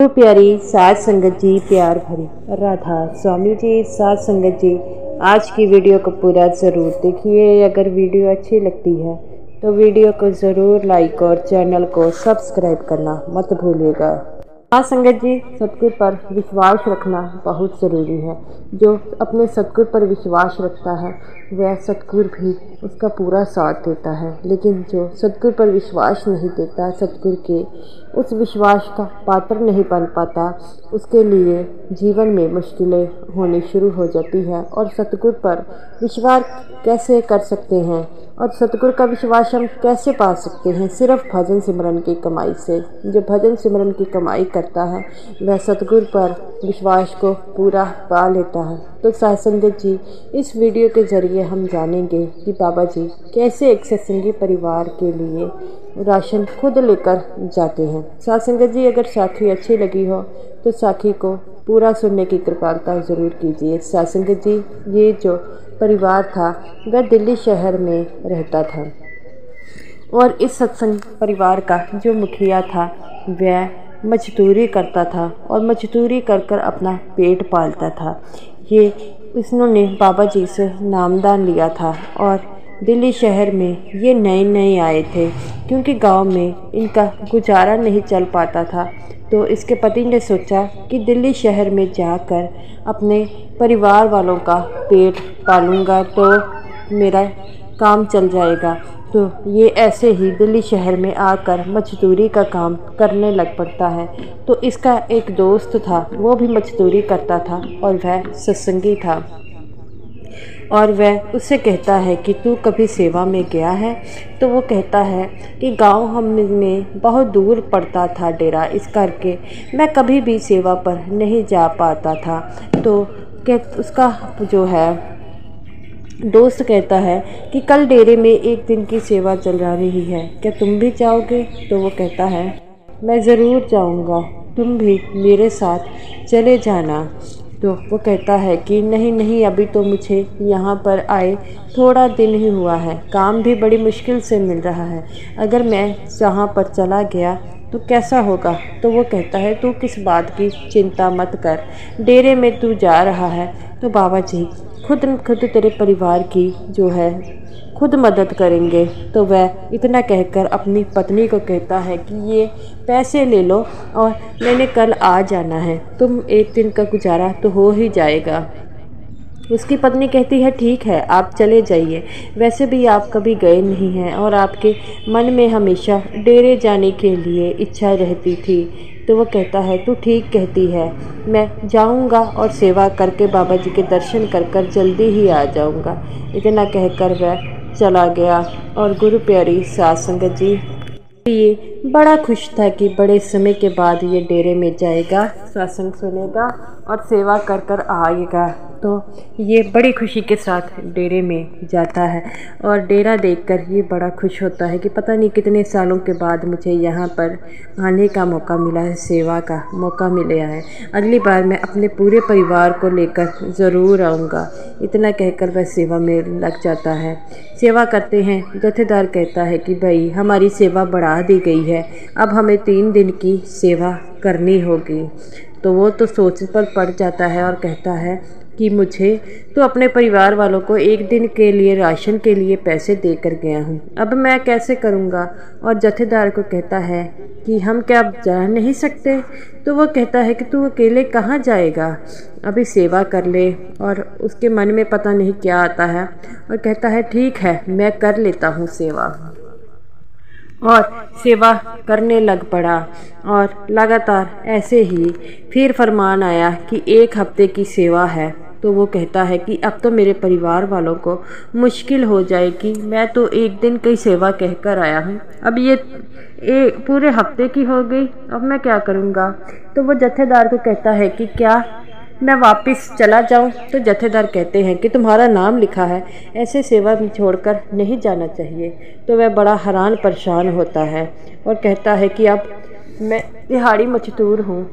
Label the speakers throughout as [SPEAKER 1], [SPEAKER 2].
[SPEAKER 1] गुरु प्यारी साध संगत जी, प्यार भरी राधा स्वामी जी, साध संगत जी, आज की वीडियो को पूरा ज़रूर देखिए। अगर वीडियो अच्छी लगती है तो वीडियो को ज़रूर लाइक और चैनल को सब्सक्राइब करना मत भूलिएगा। साध संगत जी, सतगुरु पर विश्वास रखना बहुत ज़रूरी है। जो अपने सतगुरु पर विश्वास रखता है वह सतगुरु भी उसका पूरा साथ देता है, लेकिन जो सतगुरु पर विश्वास नहीं देता, सतगुरु के उस विश्वास का पात्र नहीं बन पाता, उसके लिए जीवन में मुश्किलें होनी शुरू हो जाती है। और सतगुरु पर विश्वास कैसे कर सकते हैं और सतगुरु का विश्वास हम कैसे पा सकते हैं? सिर्फ भजन सिमरन की कमाई से। जो भजन सिमरन की कमाई करता है वह सतगुरु पर विश्वास को पूरा पा लेता है। तो साध संगत जी, इस वीडियो के ज़रिए हम जानेंगे कि बाबा जी कैसे एक सत्संगी परिवार के लिए राशन खुद लेकर जाते हैं। साध संगत जी, अगर साखी अच्छी लगी हो तो साखी को पूरा सुनने की कृपालता ज़रूर कीजिए। साध संगत जी, ये जो परिवार था वह दिल्ली शहर में रहता था और इस सत्संग परिवार का जो मुखिया था वह मजदूरी करता था और मजदूरी कर कर अपना पेट पालता था। ये इसने बाबा जी से नामदान लिया था और दिल्ली शहर में ये नए आए थे, क्योंकि गांव में इनका गुजारा नहीं चल पाता था। तो इसके पति ने सोचा कि दिल्ली शहर में जाकर अपने परिवार वालों का पेट पालूंगा तो मेरा काम चल जाएगा। तो ये ऐसे ही दिल्ली शहर में आकर मजदूरी का काम करने लग पड़ता है। तो इसका एक दोस्त था, वो भी मजदूरी करता था और वह सत्संगी था और वह उससे कहता है कि तू कभी सेवा में गया है? तो वो कहता है कि गांव हम में बहुत दूर पड़ता था डेरा, इस करके मैं कभी भी सेवा पर नहीं जा पाता था। तो उसका जो है दोस्त कहता है कि कल डेरे में एक दिन की सेवा चल रही है, क्या तुम भी जाओगे? तो वो कहता है मैं ज़रूर जाऊंगा, तुम भी मेरे साथ चले जाना। तो वो कहता है कि नहीं, अभी तो मुझे यहाँ पर आए थोड़ा दिन ही हुआ है, काम भी बड़ी मुश्किल से मिल रहा है, अगर मैं जहाँ पर चला गया तो कैसा होगा? तो वो कहता है तू किस बात की चिंता मत कर, डेरे में तू जा रहा है तो बाबा जी खुद तेरे परिवार की जो है खुद मदद करेंगे। तो वह इतना कहकर अपनी पत्नी को कहता है कि ये पैसे ले लो और मैंने कल आ जाना है, तुम एक दिन का गुजारा तो हो ही जाएगा। उसकी पत्नी कहती है ठीक है, आप चले जाइए, वैसे भी आप कभी गए नहीं हैं और आपके मन में हमेशा डेरे जाने के लिए इच्छा रहती थी। तो वो कहता है तू ठीक कहती है, मैं जाऊंगा और सेवा करके बाबा जी के दर्शन कर कर जल्दी ही आ जाऊंगा। इतना कहकर वह चला गया और गुरु प्यारी साध संगत जी ये बड़ा खुश था कि बड़े समय के बाद ये डेरे में जाएगा, सत्संग सुनेगा और सेवा कर कर आएगा। तो ये बड़ी खुशी के साथ डेरे में जाता है और डेरा देखकर ये बड़ा खुश होता है कि पता नहीं कितने सालों के बाद मुझे यहाँ पर आने का मौका मिला है, सेवा का मौका मिला है, अगली बार मैं अपने पूरे परिवार को लेकर ज़रूर आऊँगा। इतना कहकर वह सेवा में लग जाता है। सेवा करते हैं, जथेदार कहता है कि भाई हमारी सेवा बढ़ा दी गई है, अब हमें 3 दिन की सेवा करनी होगी। तो वो तो सोच पर पड़ जाता है और कहता है कि मुझे तो अपने परिवार वालों को एक दिन के लिए राशन के लिए पैसे देकर गया हूँ, अब मैं कैसे करूँगा? और जथेदार को कहता है कि हम क्या जा नहीं सकते? तो वो कहता है कि तू अकेले कहाँ जाएगा, अभी सेवा कर ले। और उसके मन में पता नहीं क्या आता है और कहता है ठीक है, मैं कर लेता हूँ सेवा। और सेवा करने लग पड़ा और लगातार ऐसे ही फिर फरमान आया कि 1 हफ्ते की सेवा है। तो वो कहता है कि अब तो मेरे परिवार वालों को मुश्किल हो जाएगी, मैं तो एक दिन की सेवा कहकर आया हूँ, अब ये पूरे हफ्ते की हो गई, अब मैं क्या करूँगा? तो वो जथेदार को कहता है कि क्या मैं वापस चला जाऊं? तो जथेदार कहते हैं कि तुम्हारा नाम लिखा है, ऐसे सेवा छोड़कर नहीं जाना चाहिए। तो वह बड़ा हैरान परेशान होता है और कहता है कि अब मैं दिहाड़ी मजदूर हूँ,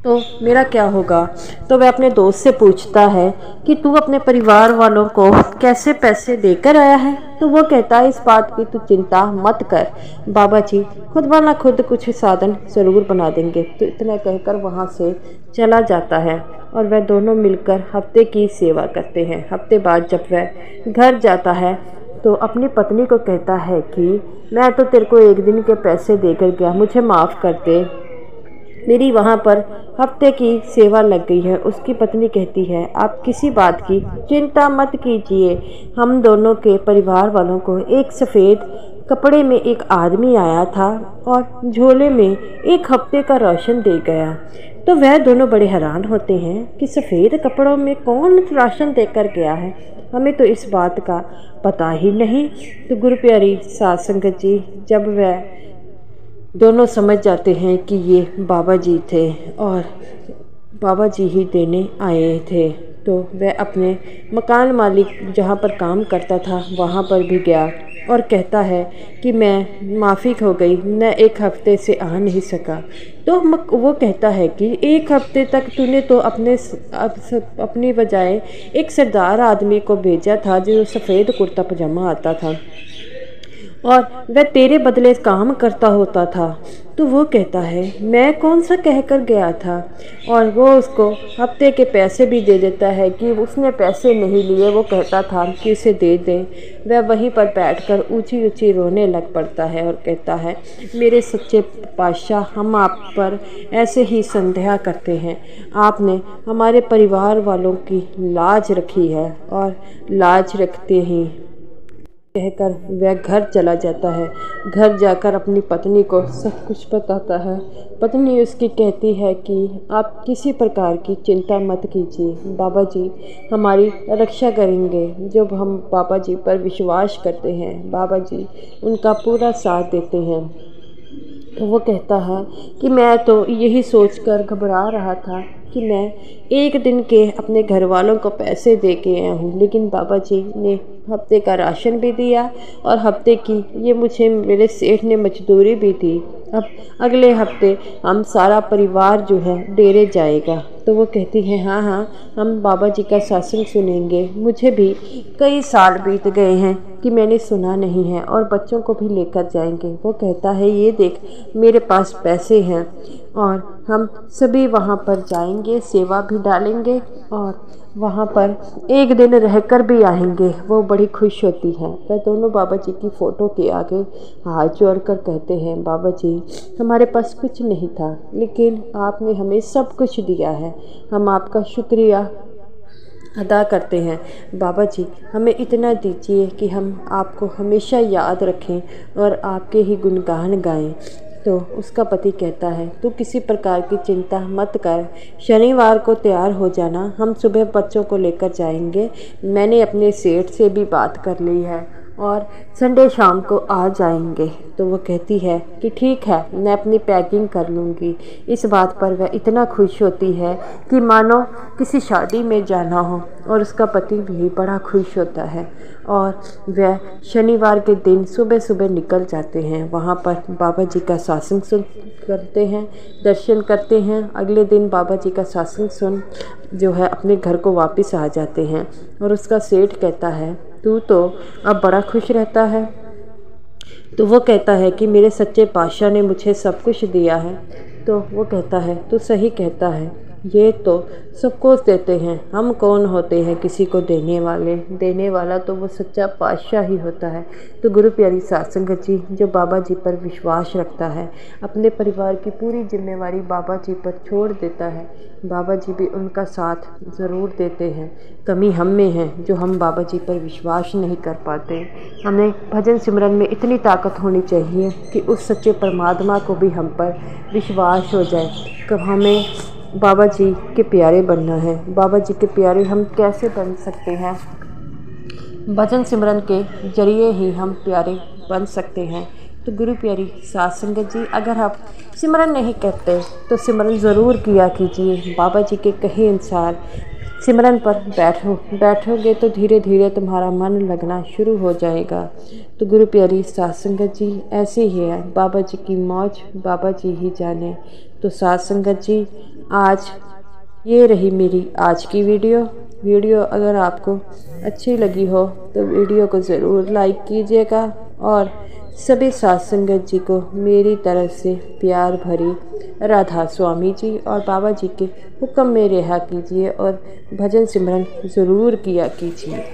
[SPEAKER 1] तो मेरा क्या होगा। तो वह अपने दोस्त से पूछता है कि तू अपने परिवार वालों को कैसे पैसे देकर आया है। तो वो कहता है इस बात की तू चिंता मत कर, बाबा जी खुद ब खुद कुछ साधन ज़रूर बना देंगे। तो इतना कहकर वहाँ से चला जाता है और वह दोनों मिलकर हफ्ते की सेवा करते हैं। हफ्ते बाद जब वह घर जाता है तो अपनी पत्नी को कहता है कि मैं तो तेरे को एक दिन के पैसे देकर गया, मुझे माफ़ कर दे, मेरी वहाँ पर हफ्ते की सेवा लग गई है। उसकी पत्नी कहती है आप किसी बात की चिंता मत कीजिए, हम दोनों के परिवार वालों को एक सफ़ेद कपड़े में एक आदमी आया था और झोले में एक हफ्ते का राशन दे गया। तो वह दोनों बड़े हैरान होते हैं कि सफ़ेद कपड़ों में कौन राशन देकर गया है, हमें तो इस बात का पता ही नहीं। तो गुरु प्यारी साध संगत जी जब वह दोनों समझ जाते हैं कि ये बाबा जी थे और बाबा जी ही देने आए थे, तो वह अपने मकान मालिक जहाँ पर काम करता था वहाँ पर भी गया और कहता है कि मैं माफ़ी हो गई, मैं एक हफ्ते से आ नहीं सका। तो वो कहता है कि एक हफ्ते तक तूने तो अपनी बजाय एक सरदार आदमी को भेजा था जो सफ़ेद कुर्ता पजामा आता था और वह तेरे बदले काम करता होता था। तो वो कहता है मैं कौन सा कह कर गया था, और वो उसको हफ्ते के पैसे भी दे देता है कि उसने पैसे नहीं लिए, वो कहता था कि उसे दे दे। वह वहीं पर बैठकर ऊंची ऊंची रोने लग पड़ता है और कहता है मेरे सच्चे पातशाह, हम आप पर ऐसे ही संदेह करते हैं, आपने हमारे परिवार वालों की लाज रखी है। और लाज रखते ही कहकर वह घर चला जाता है। घर जाकर अपनी पत्नी को सब कुछ बताता है। पत्नी उसकी कहती है कि आप किसी प्रकार की चिंता मत कीजिए, बाबा जी हमारी रक्षा करेंगे। जब हम बाबा जी पर विश्वास करते हैं, बाबा जी उनका पूरा साथ देते हैं। तो वो कहता है कि मैं तो यही सोचकर घबरा रहा था कि मैं एक दिन के अपने घर वालों को पैसे दे के आया हूँ, लेकिन बाबा जी ने हफ्ते का राशन भी दिया और हफ्ते की ये मुझे मेरे सेठ ने मजदूरी भी दी। अब अगले हफ्ते हम सारा परिवार जो है डेरे जाएगा। तो वो कहती है हाँ हाँ हम बाबा जी का सत्संग सुनेंगे, मुझे भी कई साल बीत गए हैं कि मैंने सुना नहीं है, और बच्चों को भी लेकर जाएंगे। वो कहता है ये देख मेरे पास पैसे हैं और हम सभी वहाँ पर जाएंगे, सेवा भी डालेंगे और वहाँ पर एक दिन रहकर भी आएंगे। वो बड़ी खुश होती है। वह दोनों बाबा जी की फ़ोटो के आगे हाथ जोड़कर कहते हैं बाबा जी हमारे पास कुछ नहीं था, लेकिन आपने हमें सब कुछ दिया है, हम आपका शुक्रिया अदा करते हैं। बाबा जी हमें इतना दीजिए कि हम आपको हमेशा याद रखें और आपके ही गुणगान गाएं। तो उसका पति कहता है तू किसी प्रकार की चिंता मत कर, शनिवार को तैयार हो जाना, हम सुबह बच्चों को लेकर जाएंगे। मैंने अपने सेठ से भी बात कर ली है और संडे शाम को आ जाएंगे। तो वो कहती है कि ठीक है मैं अपनी पैकिंग कर लूँगी। इस बात पर वह इतना खुश होती है कि मानो किसी शादी में जाना हो, और उसका पति भी बड़ा खुश होता है। और वह शनिवार के दिन सुबह सुबह निकल जाते हैं, वहाँ पर बाबा जी का सत्संग करते हैं, दर्शन करते हैं। अगले दिन बाबा जी का सत्संग सुन जो है अपने घर को वापस आ जाते हैं। और उसका सेठ कहता है तू तो अब बड़ा खुश रहता है। तो वो कहता है कि मेरे सच्चे पातशाह ने मुझे सब कुछ दिया है। तो वो कहता है तू सही कहता है, ये तो सबको देते हैं, हम कौन होते हैं किसी को देने वाले, देने वाला तो वो सच्चा पातशाह ही होता है। तो गुरु प्यारी साध संगत जी जो बाबा जी पर विश्वास रखता है, अपने परिवार की पूरी जिम्मेवारी बाबा जी पर छोड़ देता है, बाबा जी भी उनका साथ ज़रूर देते हैं। कमी हम में है जो हम बाबा जी पर विश्वास नहीं कर पाते। हमें भजन सिमरन में इतनी ताकत होनी चाहिए कि उस सच्चे परमात्मा को भी हम पर विश्वास हो जाए। कब हमें बाबा जी के प्यारे बनना है। बाबा जी के प्यारे हम कैसे बन सकते हैं? भजन सिमरन के जरिए ही हम प्यारे बन सकते हैं। तो गुरु प्यारी साध संगत जी अगर आप सिमरन नहीं करते तो सिमरन ज़रूर किया कीजिए। बाबा जी के कहे अनुसार सिमरन पर बैठोगे तो धीरे धीरे तुम्हारा मन लगना शुरू हो जाएगा। तो गुरु प्यारी साध संगत जी ऐसे ही है, बाबा जी की मौज बाबा जी ही जाने। तो तो साथ संगत जी, आज ये रही मेरी आज की वीडियो अगर आपको अच्छी लगी हो तो वीडियो को ज़रूर लाइक कीजिएगा और सभी साथ संगत जी को मेरी तरफ से प्यार भरी राधा स्वामी जी और बाबा जी के हुक्म में रहा कीजिए और भजन सिमरन ज़रूर किया कीजिए।